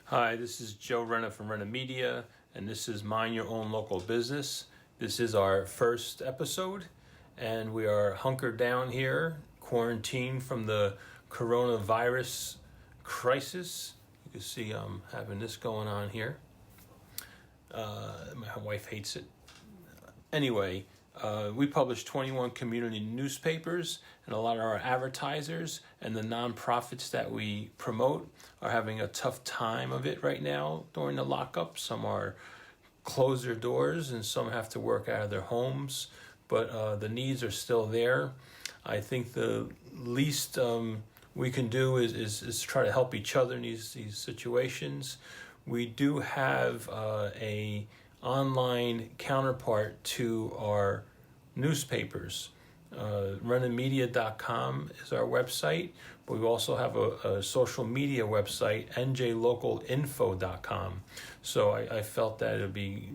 Hi, this is Joe Renna from Renna Media, and this is Mind Your Own Local Business. This is our first episode, and we are hunkered down here, quarantined from the coronavirus crisis. You can see I'm having this going on here. My wife hates it. Anyway, we publish 21 community newspapers, and a lot of our advertisers and the nonprofits that we promote are having a tough time of it right now during the lockup. Some are closed their doors and some have to work out of their homes, but the needs are still there. I think the least we can do is try to help each other in these situations. We do have a online counterpart to our newspapers. RennaMedia.com is our website, but we also have a social media website, njlocalinfo.com. So I felt that it would be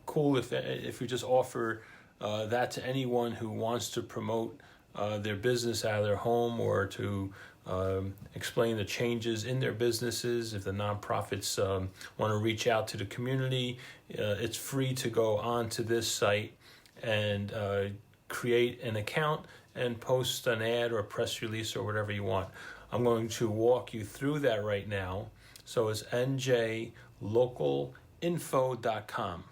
cool if we just offer that to anyone who wants to promote their business out of their home, or to explain the changes in their businesses. If the nonprofits want to reach out to the community, it's free to go onto this site and create an account and post an ad or a press release or whatever you want. I'm going to walk you through that right now. So it's njlocalinfo.com.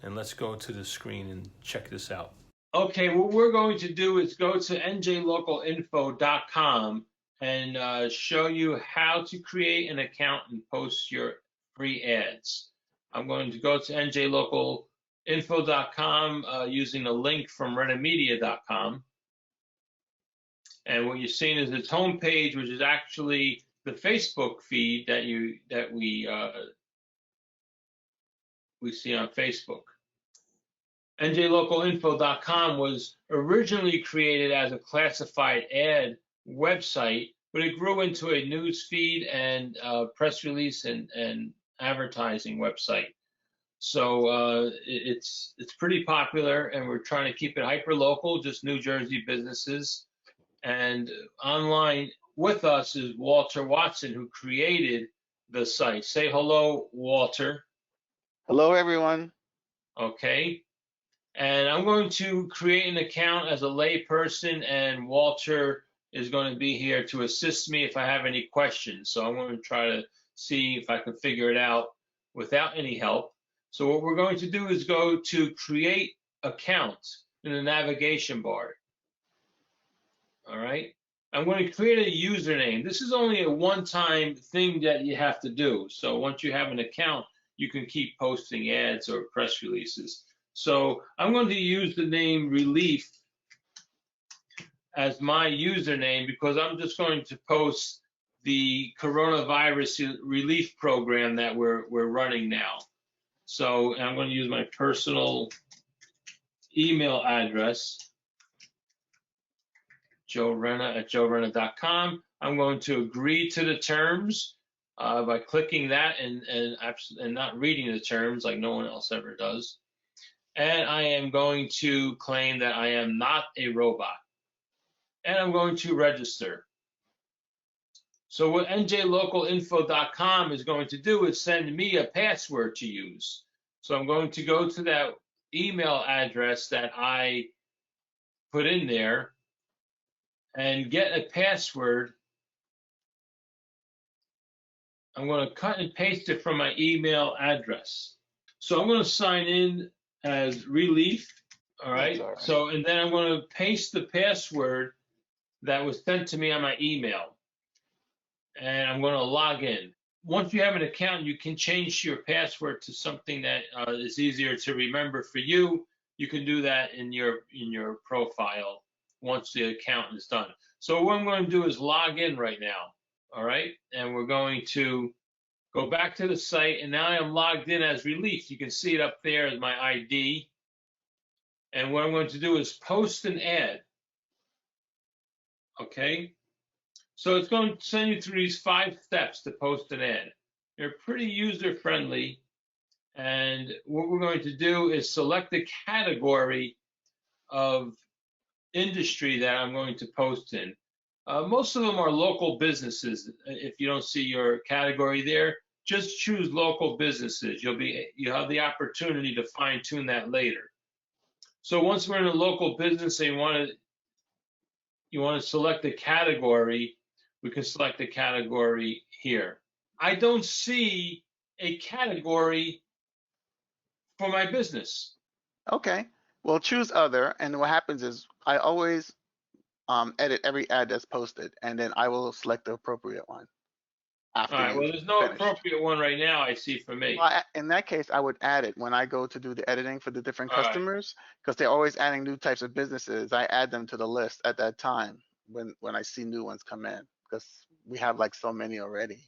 And let's go to the screen and check this out. Okay, what we're going to do is go to njlocalinfo.com and show you how to create an account and post your free ads. I'm going to go to njlocalinfo.com using a link from rennamedia.com. And what you're seeing is its homepage, which is actually the Facebook feed that we see on Facebook. njlocalinfo.com was originally created as a classified ad website, but it grew into a news feed and press release and advertising website. So it's pretty popular, and we're trying to keep it hyper local, just New Jersey businesses. And online with us is Walter Watson, who created the site. Say hello, Walter. Hello, everyone. Okay. And I'm going to create an account as a lay person, and Walter is going to be here to assist me if I have any questions. So I'm going to try to see if I can figure it out without any help. So what we're going to do is go to create account in the navigation bar. All right. I'm going to create a username. This is only a one-time thing that you have to do. So once you have an account, you can keep posting ads or press releases. So I'm going to use the name Relief as my username because I'm just going to post the coronavirus relief program that we're running now. So I'm going to use my personal email address, joerenna@joerenna.com. I'm going to agree to the terms by clicking that and not reading the terms like no one else ever does. And I am going to claim that I am not a robot. And I'm going to register. So what njlocalinfo.com is going to do is send me a password to use. So I'm going to go to that email address that I put in there and get a password. I'm going to cut and paste it from my email address. So I'm going to sign in as Relief. All right. So, and then I'm going to paste the password that was sent to me on my email. And I'm going to log in. Once you have an account, you can change your password to something that is easier to remember for you. You can do that in your profile once the account is done. So what I'm going to do is log in right now. All right. And we're going to go back to the site, and now I'm logged in as Relief. You can see it up there as my ID. And what I'm going to do is post an ad. Okay? So it's going to send you through these 5 steps to post an ad. They're pretty user-friendly. And what we're going to do is select the category of industry that I'm going to post in. Most of them are local businesses. If you don't see your category there, just choose local businesses. You have the opportunity to fine tune that later. So once we're in a local business and you want to select a category, we can select a category here. I don't see a category for my business. Okay. Well, choose other, and what happens is I always edit every ad that's posted, and then I will select the appropriate one after All right, well, you've there's no finished. appropriate one right now I see for me. Well, in that case, I would add it when I go to do the editing for the different All right, customers, because they're always adding new types of businesses. I add them to the list at that time when I see new ones come in, because we have like so many already.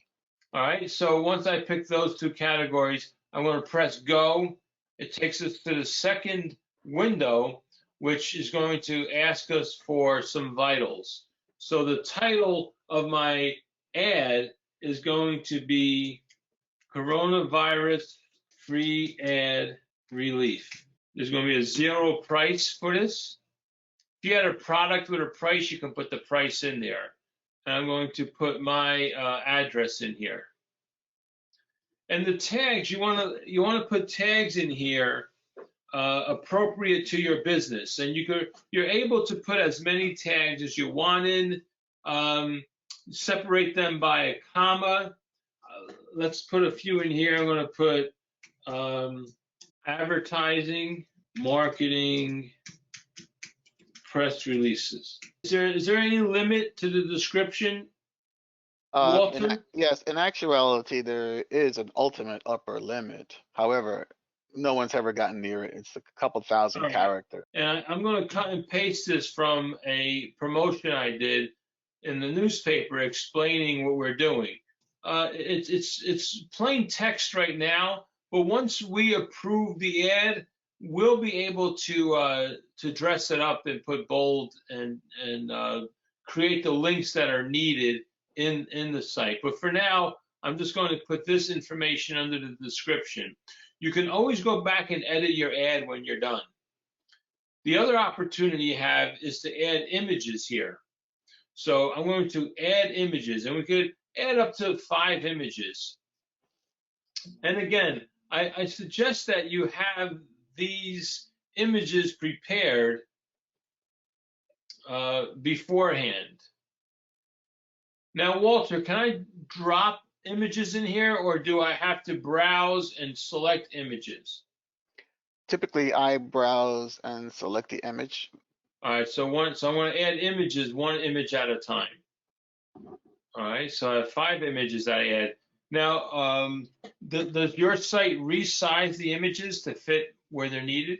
all right. So once I pick those two categories, I'm going to press go. It takes us to the second window, which is going to ask us for some vitals. So the title of my ad is going to be Coronavirus Free Ad Relief. There's going to be a zero price for this. If you had a product with a price, you can put the price in there. And I'm going to put my address in here. And the tags, you want to put tags in here appropriate to your business, and you're able to put as many tags as you want in. Separate them by a comma. Let's put a few in here. I'm going to put advertising, marketing, press releases. Is there any limit to the description, Walter? Yes, in actuality, there is an ultimate upper limit. However, no one's ever gotten near it. It's a couple thousand characters. And I'm going to cut and paste this from a promotion I did in the newspaper explaining what we're doing. It's plain text right now, but once we approve the ad, we'll be able to dress it up and put bold and create the links that are needed in the site. But for now, I'm just going to put this information under the description. You can always go back and edit your ad when you're done. The other opportunity you have is to add images here. So I'm going to add images, and we could add up to 5 images. And again, I suggest that you have these images prepared beforehand. Now, Walter, can I drop images in here, or do I have to browse and select images? Typically, I browse and select the image. All right, so I'm going to add images, 1 image at a time. All right, so I have 5 images that I add. Now, does your site resize the images to fit where they're needed?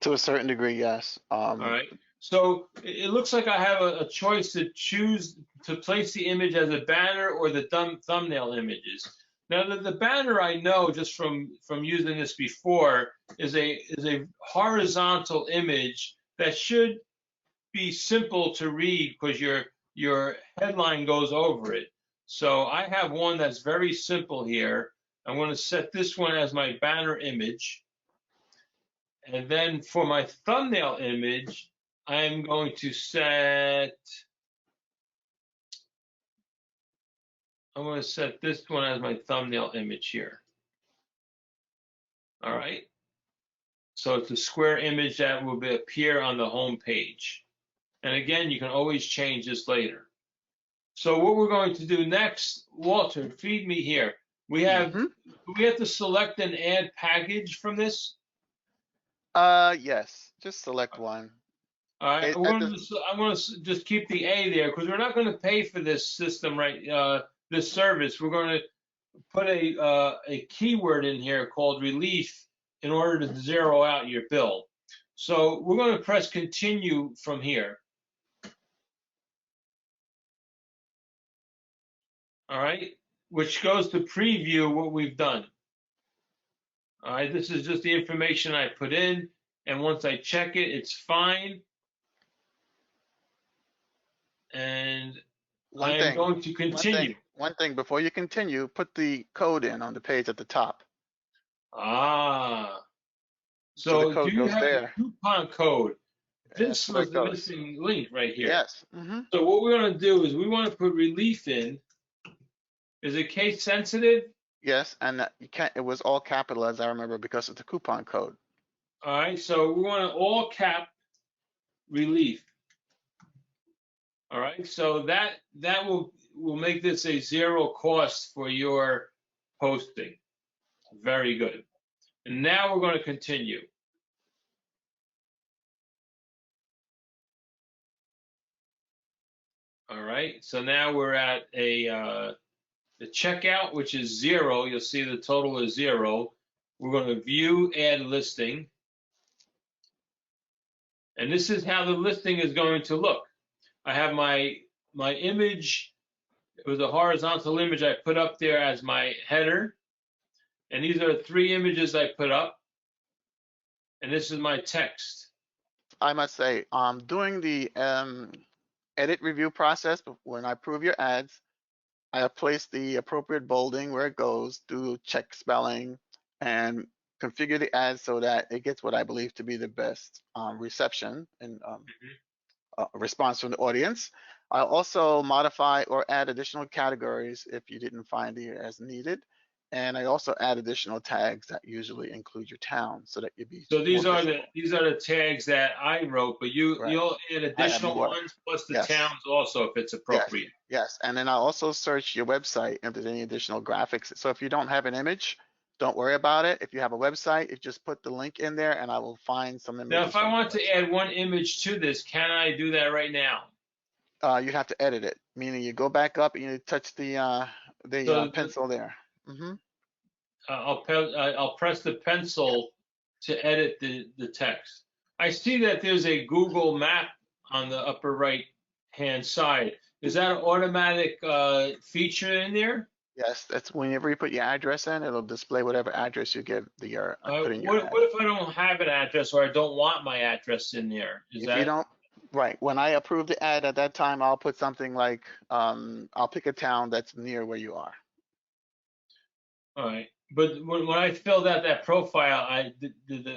To a certain degree, yes. All right. So it looks like I have a choice to choose to place the image as a banner or the thumbnail images. Now, the banner I know just from using this before is a horizontal image that should be simple to read because your headline goes over it. So I have one that's very simple here. I'm going to set this one as my banner image. And then for my thumbnail image, I'm going to set this one as my thumbnail image here. All right. So it's a square image that will appear on the home page. And again, you can always change this later. So what we're going to do next, Walter, feed me here. We have to select an ad package from this? Yes, just select one. All right, I'm going to just keep the A there because we're not going to pay for this system, right? This service. We're going to put a keyword in here called relief in order to zero out your bill. So we're going to press continue from here. All right, which goes to preview what we've done. All right, this is just the information I put in, and once I check it, it's fine. And I'm going to continue. One thing, before you continue, put the code in on the page at the top. So the code do you goes have there. a coupon code? This was the missing link right here. Yes. So what we're going to do is we want to put relief in. Is it case sensitive? Yes, and you can't. It was all capital, as I remember, because of the coupon code. All right, so we want to all cap relief. All right, so that will make this a zero cost for your posting. Very good. And now we're going to continue. All right, so now we're at the checkout, which is 0. You'll see the total is 0. We're going to view add listing. And this is how the listing is going to look. I have my image. It was a horizontal image I put up there as my header. And these are 3 images I put up. And this is my text. I must say, during the edit review process, when I approve your ads, I have placed the appropriate bolding where it goes, do check spelling, and configure the ad so that it gets what I believe to be the best reception and response from the audience. I'll also modify or add additional categories if you didn't find it as needed. And I also add additional tags that usually include your town so that you'd be So these more are visible. the tags that I wrote, but Right. you'll add I have additional more. ones plus the Yes. towns also if it's appropriate. Yes. And then I'll also search your website if there's any additional graphics. So if you don't have an image, don't worry about it. If you have a website, you just put the link in there and I will find some images. Now, if I want to add one image to this, can I do that right now? You have to edit it, meaning you go back up and you touch the pencil there. I'll press the pencil to edit the text. I see that there's a Google map on the upper right hand side. Is that an automatic feature in there? Yes, that's whenever you put your address in, it'll display whatever address you give your put in your ad. What if I don't have an address or I don't want my address in there? Is If that you don't, right, when I approve the ad at that time, I'll put something like, I'll pick a town that's near where you are. all right? But when I filled out that profile,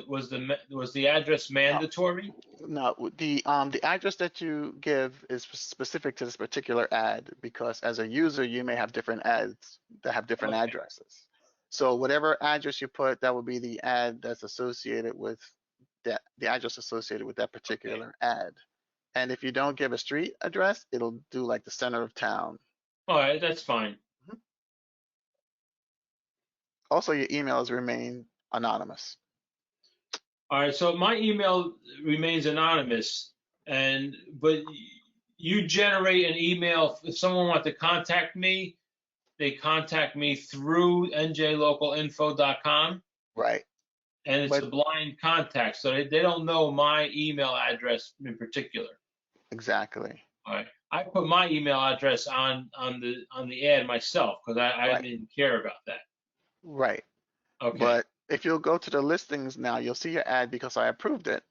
was the address mandatory? No, the address that you give is specific to this particular ad because as a user, you may have different ads that have different Okay. addresses. So whatever address you put, that will be the ad that's associated with that, the address associated with that particular ad. And if you don't give a street address, it'll do like the center of town. All right, that's fine. Also, your emails remain anonymous. All right, so my email remains anonymous, but you generate an email if someone wants to contact me. They contact me through njlocalinfo.com. Right. And it's a blind contact, so they don't know my email address in particular. Exactly. All right. I put my email address on the ad myself because I didn't care about that. Right. Okay. But if you'll go to the listings now, you'll see your ad because I approved it.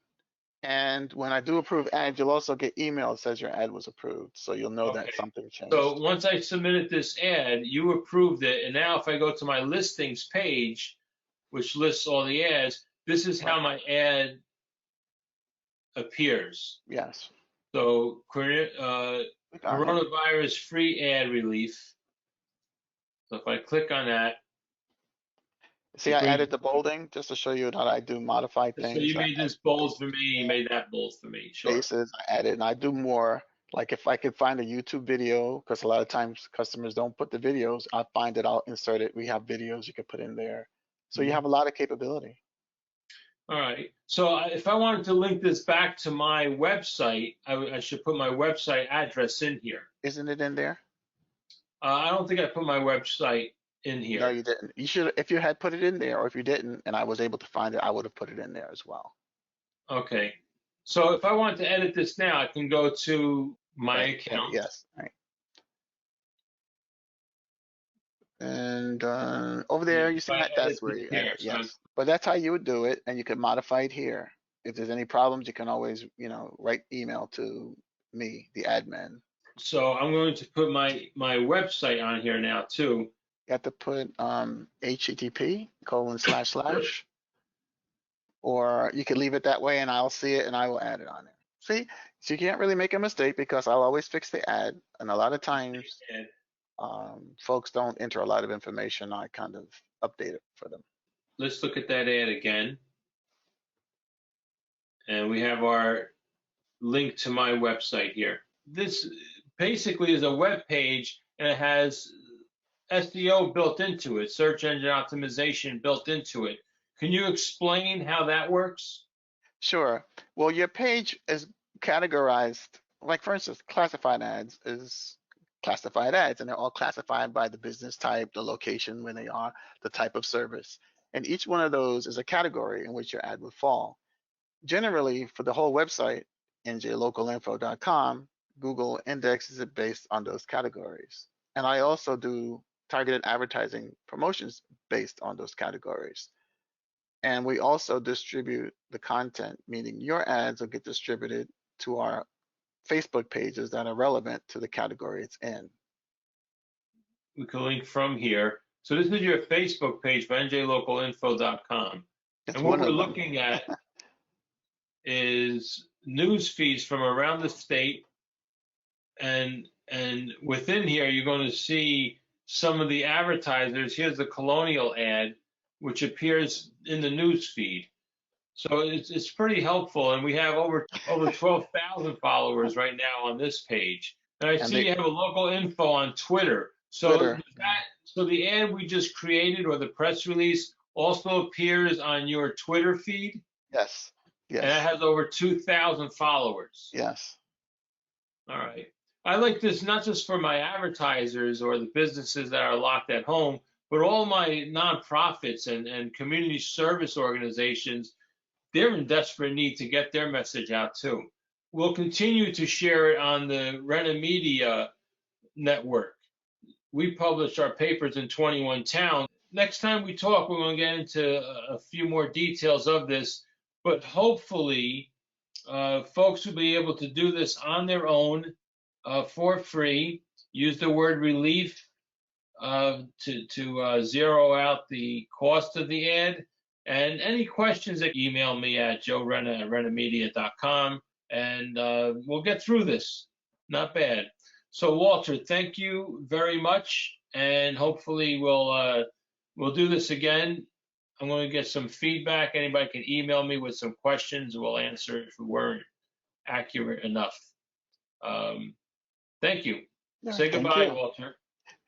And when I do approve ads, you'll also get email that says your ad was approved. So you'll know that something changed. So once I submitted this ad, you approved it. And now if I go to my listings page, which lists all the ads, this is how my ad appears. Yes. So coronavirus free ad relief. So if I click on that. See, I added the bolding just to show you that I do modify things. So you made this bold for me, you made that bold for me. Sure. Spaces, I added, and I do more. Like if I could find a YouTube video, because a lot of times customers don't put the videos, I find it, I'll insert it. We have videos you can put in there. So you have a lot of capability. All right. So if I wanted to link this back to my website, I should put my website address in here. Isn't it in there? I don't think I put my website in here. No, you didn't. You should, if you had put it in there, or if you didn't, and I was able to find it, I would have put it in there as well. Okay. So if I want to edit this now, I can go to my account. Yes. Right. And over there, you see that that's where you edit. Yes. But that's how you would do it, and you can modify it here. If there's any problems, you can always, write email to me, the admin. So I'm going to put my website on here now too. You have to put http:// or you can leave it that way and I'll see it and I will add it on there. See, so you can't really make a mistake because I'll always fix the ad. And a lot of times folks don't enter a lot of information, I kind of update it for them. Let's look at that ad again. And we have our link to my website here. This basically is a web page, and it has SEO built into it, search engine optimization built into it. Can you explain how that works? Sure. Well, your page is categorized, like for instance, classified ads is classified ads, and they're all classified by the business type, the location where they are, the type of service. And each one of those is a category in which your ad would fall. Generally, for the whole website, njlocalinfo.com, Google indexes it based on those categories. And I also do targeted advertising promotions based on those categories. And we also distribute the content, meaning your ads will get distributed to our Facebook pages that are relevant to the category it's in. We can link from here. So this is your Facebook page for njlocalinfo.com. And what we're looking at is news feeds from around the state. And within here, you're going to see some of the advertisers. Here's the Colonial ad, which appears in the news feed. So it's pretty helpful, and we have over 12,000 followers right now on this page. And I see you have a Local Info on Twitter. So so the ad we just created, or the press release, also appears on your Twitter feed? Yes. Yes. And it has over 2,000 followers. Yes. All right. I like this not just for my advertisers or the businesses that are locked at home, but all my nonprofits and community service organizations. They're in desperate need to get their message out too. We'll continue to share it on the Renna Media network. We publish our papers in 21 towns. Next time we talk, we're going to get into a few more details of this, but hopefully folks will be able to do this on their own for free. Use the word relief to zero out the cost of the ad. And any questions, email me at joerenna at rennamedia.com, and we'll get through this. Not bad. So Walter, thank you very much, and hopefully we'll do this again. I'm going to get some feedback. Anybody can email me with some questions, and we'll answer if we weren't accurate enough. Thank you. Say goodbye, Walter.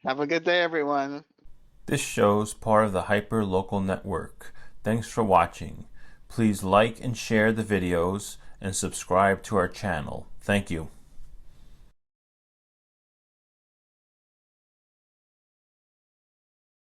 Have a good day, everyone. This show's part of the Hyper Local Network. Thanks for watching. Please like and share the videos and subscribe to our channel. Thank you.